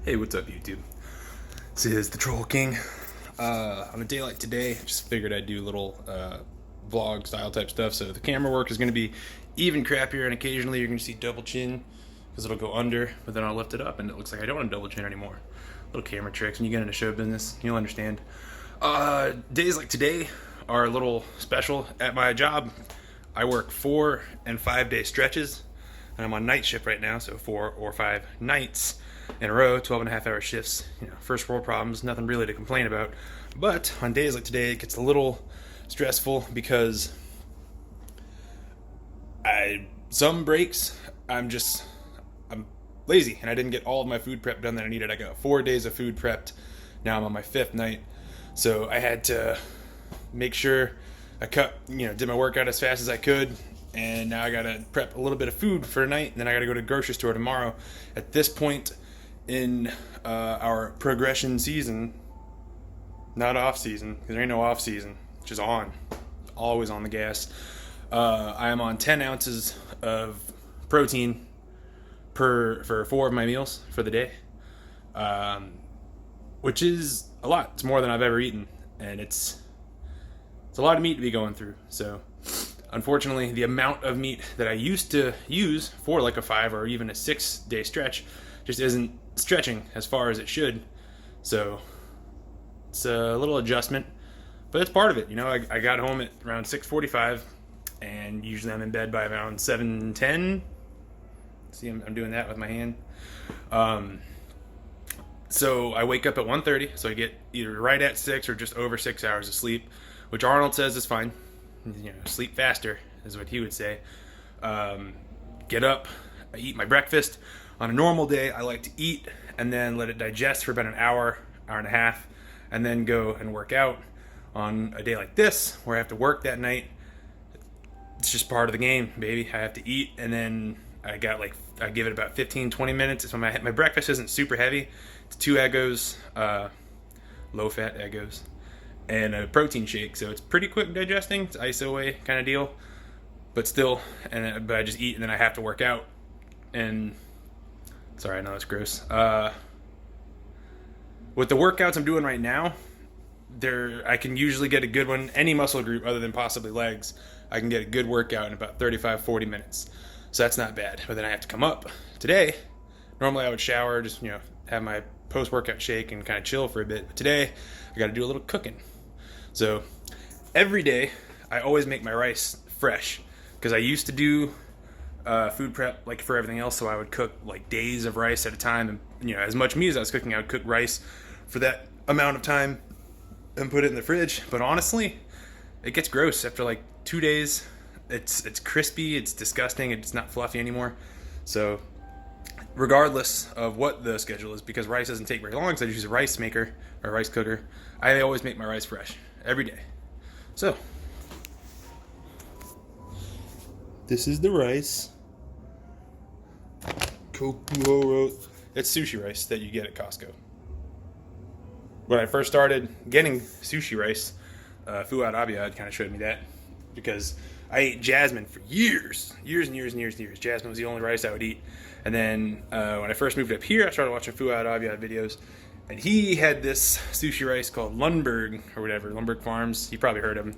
Hey, what's up, YouTube? This is the Troll King. On a day like today, I just figured I'd do a little vlog style type stuff. So the camera work is going to be even crappier, and occasionally you're going to see double chin because it'll go under, but then I'll lift it up and it looks like I don't want to double chin anymore. Little camera tricks. When you get into show business, you'll understand. Days like today are a little special at my job. I work 4 and 5 day stretches, and I'm on night shift right now, so 4 or 5 nights in a row, 12.5 hour shifts. First world problems, nothing really to complain about. But on days like today, it gets a little stressful because some breaks I'm lazy and I didn't get all of my food prep done that I needed. I got 4 days of food prepped. Now I'm on my 5th night, so I had to make sure I did my workout as fast as I could, and now I gotta prep a little bit of food for tonight, and then I gotta go to the grocery store tomorrow. At this point in our progression season, not off season, because there ain't no off season, which is on, always on the gas. I am on 10 ounces of protein for 4 of my meals for the day, which is a lot. It's more than I've ever eaten, and it's a lot of meat to be going through. So unfortunately, the amount of meat that I used to use for like a 5 or even a 6 day stretch just isn't stretching as far as it should. So it's a little adjustment, but it's part of it. I got home at around 6:45, and usually I'm in bed by around 7:10. See, I'm doing that with my hand. So I wake up at 1:30, so I get either right at 6 or just over 6 hours of sleep, which Arnold says is fine. Sleep faster is what he would say. Get up, I eat my breakfast. On a normal day, I like to eat and then let it digest for about an hour and a half, and then go and work out. On a day like this, where I have to work that night, it's just part of the game, baby. I have to eat, and then I give it about 15-20 minutes. So my breakfast isn't super heavy. It's 2 Eggos, low-fat Eggos, and a protein shake, so it's pretty quick digesting. It's ISO kind of deal, but still. But I just eat, and then I have to work out. And sorry, I know it's gross. With the workouts I'm doing right now, I can usually get a good one. Any muscle group other than possibly legs, I can get a good workout in about 35-40 minutes. So that's not bad. But then I have to come up. Today, normally I would shower, just have my post-workout shake and kind of chill for a bit. But today, I got to do a little cooking. So every day, I always make my rice fresh, because I used to do food prep like for everything else. So I would cook like days of rice at a time, and as much meat as I was cooking, I would cook rice for that amount of time and put it in the fridge. But honestly, it gets gross after like 2 days. It's crispy, it's disgusting, it's not fluffy anymore. So regardless of what the schedule is, because rice doesn't take very long, so I just use a rice maker or a rice cooker, I always make my rice fresh every day. So this is the rice. It's sushi rice that you get at Costco. When I first started getting sushi rice, Fuad Abiyad kind of showed me that, because I ate jasmine for years. Jasmine was the only rice I would eat. And then when I first moved up here, I started watching Fuad Abiyad videos, and he had this sushi rice called Lundberg or whatever, Lundberg Farms. You probably heard of them.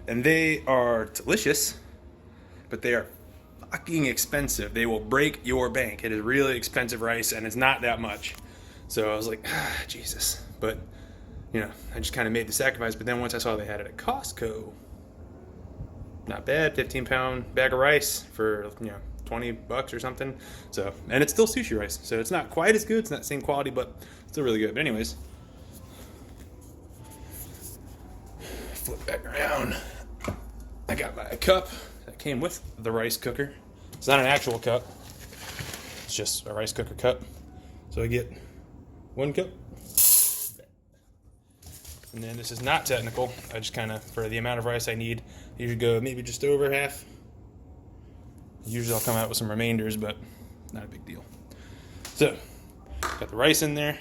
And they are delicious, but they are fucking expensive. They will break your bank. It is really expensive rice, and it's not that much. So I was like, Jesus. But, I just kind of made the sacrifice. But then once I saw they had it at Costco, not bad, 15-pound bag of rice for, $20 or something. So, and it's still sushi rice. So it's not quite as good. It's not the same quality, but still really good. But anyways, flip back around. I got my cup that came with the rice cooker. It's not an actual cup. It's just a rice cooker cup. So I get 1 cup. And then this is not technical. I just kind of, for the amount of rice I need, I usually go maybe just over half. Usually I'll come out with some remainders, but not a big deal. So, got the rice in there.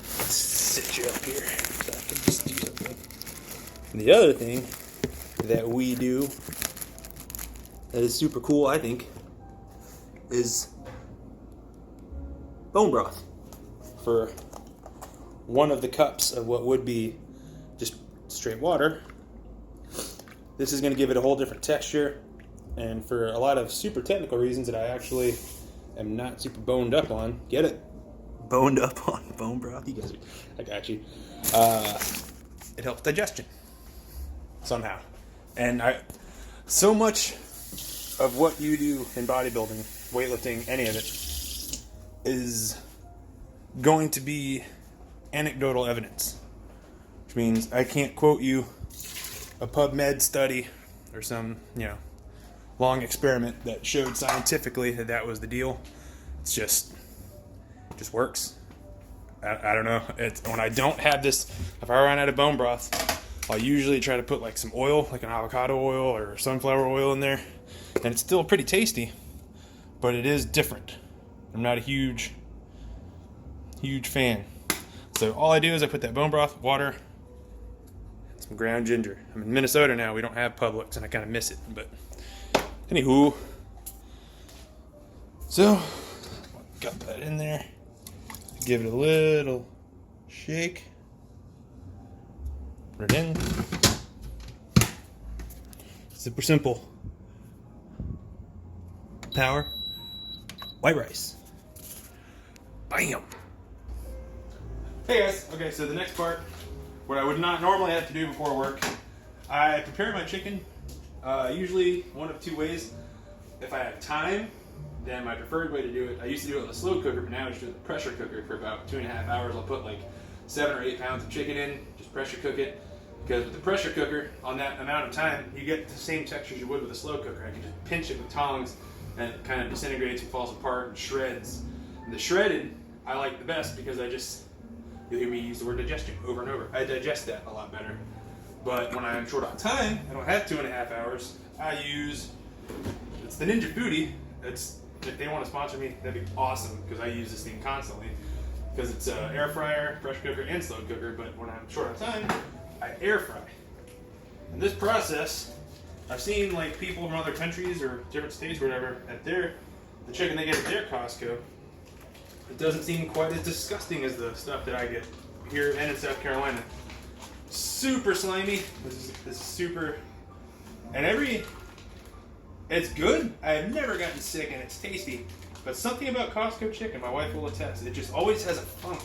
Let's sit you up here so I can just do something. And the other thing that we do that is super cool, I think, is bone broth for one of the cups of what would be just straight water. This is going to give it a whole different texture, and for a lot of super technical reasons that I actually am not super boned up on. Get it? Boned up on bone broth? You guys are, I got you. It helps digestion somehow. And so much of what you do in bodybuilding, weightlifting, any of it, is going to be anecdotal evidence, which means I can't quote you a PubMed study or some, long experiment that showed scientifically that was the deal. It just works. I don't know. When I don't have this, if I run out of bone broth, I'll usually try to put like some oil, like an avocado oil or sunflower oil in there, and it's still pretty tasty, but it is different. I'm not a huge fan. So all I do is I put that bone broth, water, and some ground ginger. I'm in Minnesota now. We don't have Publix, and I kind of miss it. But anywho, so got that in there. Give it a little shake. Put it in. Super simple. Power. White rice. Bam. Hey guys. Okay, so the next part, what I would not normally have to do before work, I prepare my chicken. Usually one of two ways. If I have time, then my preferred way to do it, I used to do it with a slow cooker, but now I just do it with a pressure cooker for about 2.5 hours. I'll put like 7 or 8 pounds of chicken in, just pressure cook it. Because with the pressure cooker, on that amount of time, you get the same textures you would with a slow cooker. I can just pinch it with tongs, and it kind of disintegrates and falls apart and shreds. And the shredded, I like the best because you'll hear me use the word digestion over and over. I digest that a lot better. But when I'm short on time, I don't have 2.5 hours, I use, it's the Ninja Foodie. If they want to sponsor me, that'd be awesome, because I use this thing constantly. Because it's an air fryer, pressure cooker, and slow cooker, but when I'm short on time, I air fry. In this process, I've seen like people from other countries or different states or whatever, the chicken they get at their Costco, it doesn't seem quite as disgusting as the stuff that I get here and in South Carolina. Super slimy. This is super, and it's good. I've never gotten sick, and it's tasty. But something about Costco chicken, my wife will attest, it just always has a funk.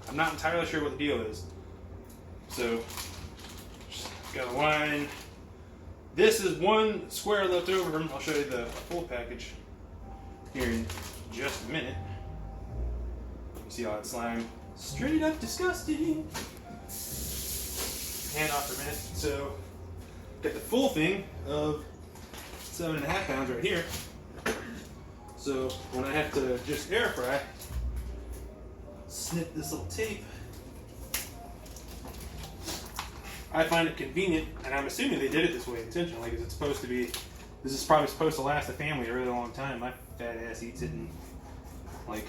I'm not entirely sure what the deal is. So, just got a line. This is one square left over. I'll show you the full package here in just a minute. You see all that slime? Straight up disgusting. Hand off for a minute. So, got the full thing of 7.5 pounds right here. So when I have to just air fry, snip this little tape. I find it convenient, and I'm assuming they did it this way intentionally, because it's supposed to be, this is probably supposed to last the family a really long time. My fat ass eats it in like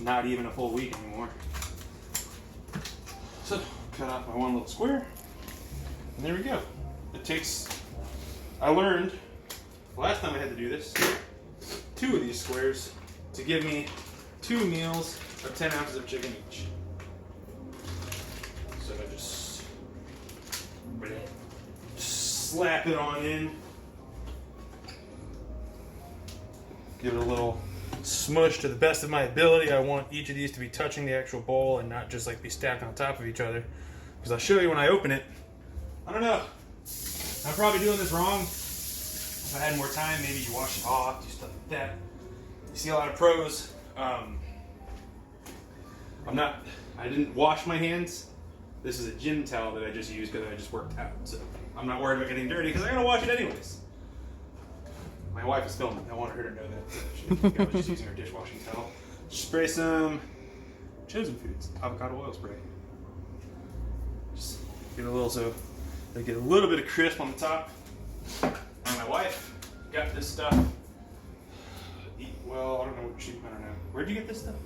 not even a full week anymore. So cut off my one little square, and there we go. It takes, I learned last time I had to do this, 2 of these squares to give me 2 meals of 10 ounces of chicken each. So I just slap it on in, give it a little smush to the best of my ability. I want each of these to be touching the actual bowl and not just like be stacked on top of each other, because I'll show you when I open it. I don't know, I'm probably doing this wrong. If I had more time, maybe you wash it off, do stuff like that. You see a lot of pros. I didn't wash my hands. This is a gym towel that I just used because I just worked out. So I'm not worried about getting dirty because I'm going to wash it anyways. My wife is filming. I wanted her to know that. She didn't think I was just using her dishwashing towel. Spray some Chosen Foods avocado oil spray. Just get a little, so they get a little bit of crisp on the top. And my wife got this stuff. Well, I don't know. Where'd you get this stuff?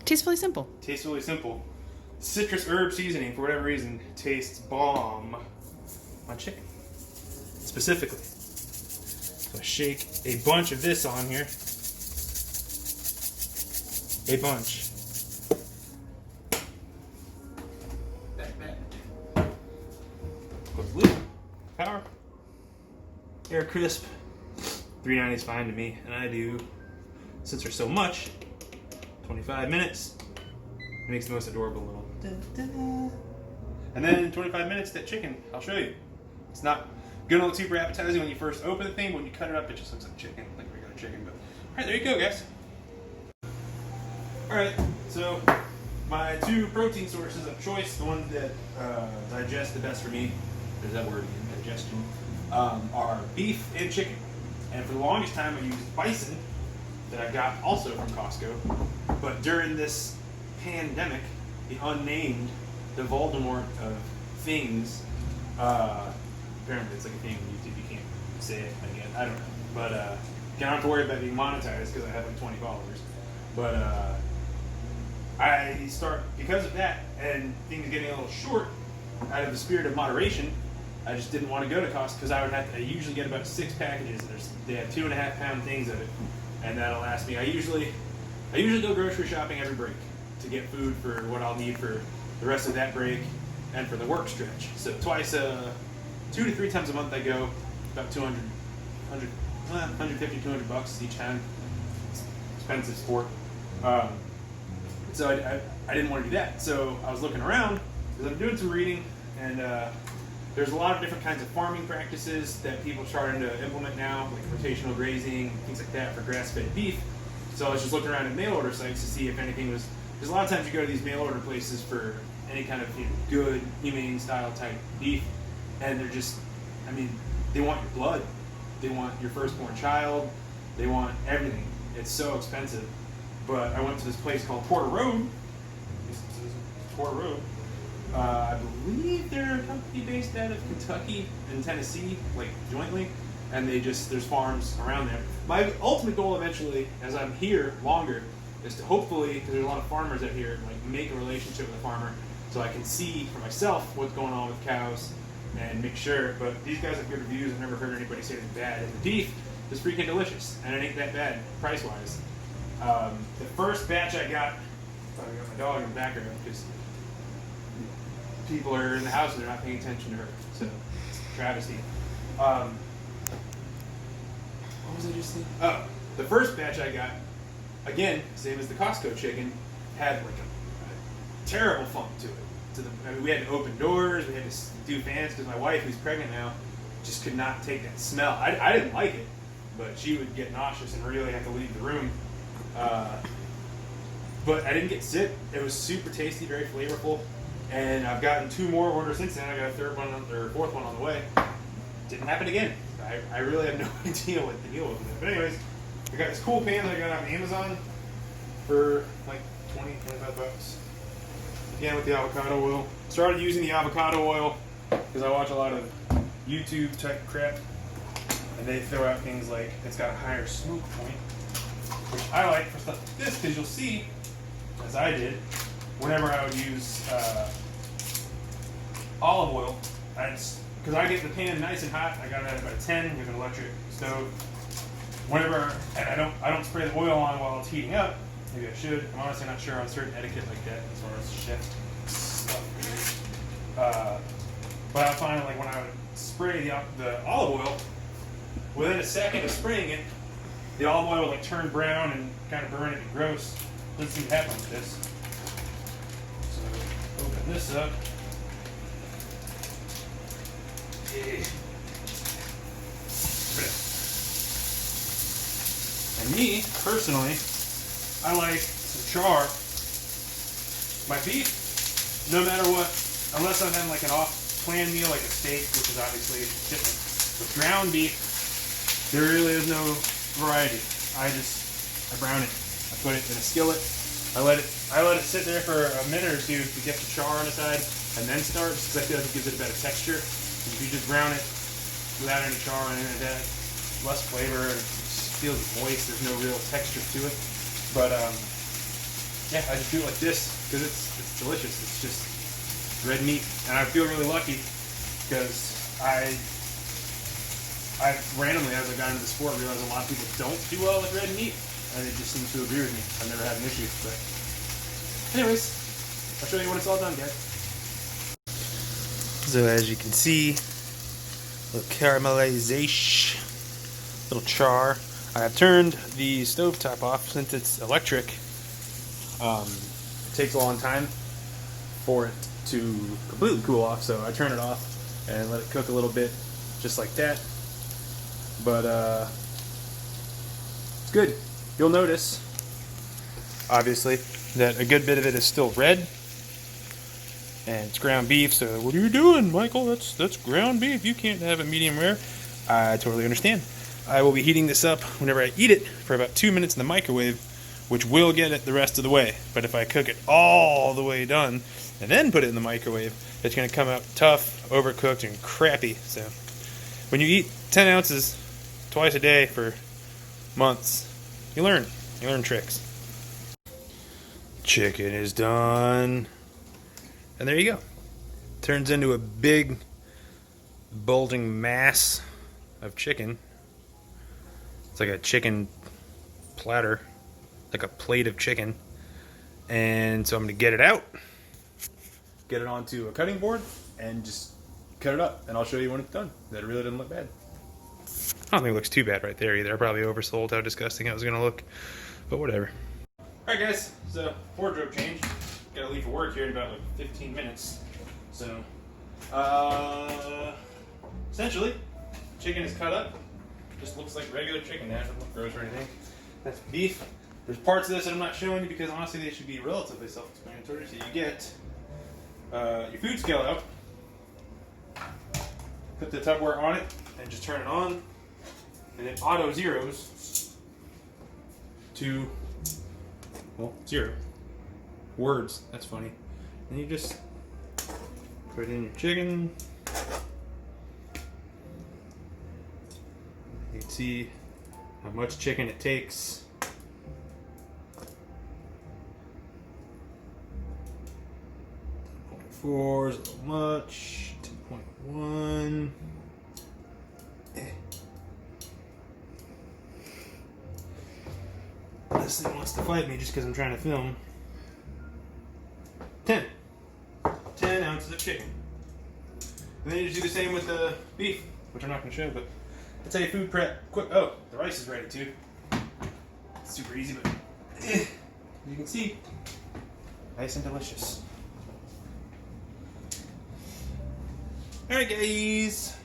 Tastefully Simple. Tastefully Simple. Citrus herb seasoning, for whatever reason, tastes bomb on chicken. Specifically. So I shake a bunch of this on here. a bunch. Close the lid. Power. Air crisp. $3.90 is fine to me, and I do, since there's so much, 25 minutes. It makes the most adorable little da-da. And then in 25 minutes, that chicken, I'll show you. It's not gonna look super appetizing when you first open the thing, but when you cut it up, it just looks like chicken, like regular chicken. But alright, there you go, guys. Alright, so my two protein sources of choice, the ones that digest the best for me, there's that word again, digestion, are beef and chicken. And for the longest time I used bison that I got also from Costco. But during this pandemic, the unnamed, the Voldemort of things, apparently it's like a thing on YouTube, you can't say it again, I don't know. But you don't have to worry about being monetized because I have like 20 followers. But I start, because of that and things getting a little short, out of the spirit of moderation, I just didn't want to go to Costco because I usually get about 6 packages. They have 2.5 pound things of it, and that'll last me. I usually go grocery shopping every break to get food for what I'll need for the rest of that break and for the work stretch. So twice, 2 to 3 times a month I go, about 150, 200 bucks each time. It's expensive sport. So I didn't want to do that. So I was looking around because I'm doing some reading, and there's a lot of different kinds of farming practices that people are starting to implement now, like rotational grazing, things like that for grass-fed beef. So I was just looking around at mail order sites to see if anything was, because a lot of times you go to these mail order places for any kind of good, humane style type beef, and they're just, I mean, they want your blood, they want your firstborn child, they want everything. It's so expensive. But I went to this place called Porter Road. Porter Road. I believe they're a company based out of Kentucky and Tennessee, like jointly, and there's farms around there. My ultimate goal eventually, as I'm here longer, is to hopefully, because there's a lot of farmers out here, like make a relationship with a farmer so I can see for myself what's going on with cows and make sure. But these guys have good reviews. I've never heard anybody say anything bad. And the beef is freaking delicious, and it ain't that bad price-wise. The first batch I got my dog in the background because people are in the house and they're not paying attention to her. So, it's a travesty. What was I just saying? Oh, the first batch I got, again, same as the Costco chicken, had like a terrible funk to it. I mean, we had to open doors, we had to do fans because my wife, who's pregnant now, just could not take that smell. I didn't like it, but she would get nauseous and really have to leave the room. But I didn't get sick. It was super tasty, very flavorful, and I've gotten 2 more orders since then. I got a 3rd one or 4th one on the way. Didn't happen again. I really have no idea what the deal was with it. But anyways, I got this cool pan that I got on Amazon for like 20, 25 bucks. Again with the avocado oil. Started using the avocado oil because I watch a lot of YouTube type crap, and they throw out things like it's got a higher smoke point, which I like for stuff like this because you'll see, as I did, whenever I would use olive oil, because I get the pan nice and hot. I got it at about a 10 with an electric stove. Whenever, and I don't spray the oil on while it's heating up. Maybe I should. I'm honestly not sure on certain etiquette like that as far as chef stuff. But I find like when I would spray the olive oil, within a second of spraying it, the olive oil would like turn brown and kind of burn it and gross. Doesn't seem to happen with this. So open this up. And me, personally, I like to char my beef no matter what, unless I'm having like an off-plan meal like a steak, which is obviously different. With ground beef, there really is no variety. I brown it. I put it in a skillet. I let it sit there for a minute or two to get the char on the side, and then start, just because I feel like it gives it a better texture. If you just brown it without any char or anything like that, less flavor, it just feels moist, there's no real texture to it. But yeah, I just do it like this because it's delicious. It's just red meat, and I feel really lucky because I randomly, as I got into the sport, realized a lot of people don't do well with red meat, and it just seems to agree with me. I've never had an issue. But anyways, I'll show you when it's all done, guys. So as you can see, little caramelization, little char. I have turned the stovetop off since it's electric. It takes a long time for it to completely cool off, so I turn it off and let it cook a little bit, just like that. But it's good. You'll notice, obviously, that a good bit of it is still red, and it's ground beef. So what are you doing, Michael? That's ground beef. You can't have it medium rare. I totally understand. I will be heating this up whenever I eat it for about 2 minutes in the microwave, which will get it the rest of the way. But if I cook it all the way done and then put it in the microwave, it's going to come out tough, overcooked, and crappy. So when you eat 10 ounces twice a day for months, you learn tricks. Chicken is done. And there you go. Turns into a big bulging mass of chicken. It's like a chicken platter, like a plate of chicken. And so I'm going to get it out, get it onto a cutting board, and just cut it up. And I'll show you when it's done. That really doesn't look bad. I don't think it looks too bad right there either. I probably oversold how disgusting it was going to look, but whatever. Alright guys, so wardrobe change. Gotta leave for work here in about like 15 minutes. So, essentially, chicken is cut up. Just looks like regular chicken now. It doesn't look gross or anything. That's beef. There's parts of this that I'm not showing you because honestly they should be relatively self-explanatory. So you get your food scale out, put the Tupperware on it, and just turn it on, and it auto zeros to, well, 0 words. That's funny. And you just put in your chicken. You can see how much chicken it takes. Four is a little much. 2.1. This thing wants to fight me just because I'm trying to film. 10 ounces of chicken. And then you just do the same with the beef, which I'm not going to show, but that's how you food prep quick. Oh, the rice is ready too. It's super easy, but as you can see, nice and delicious. Alright guys,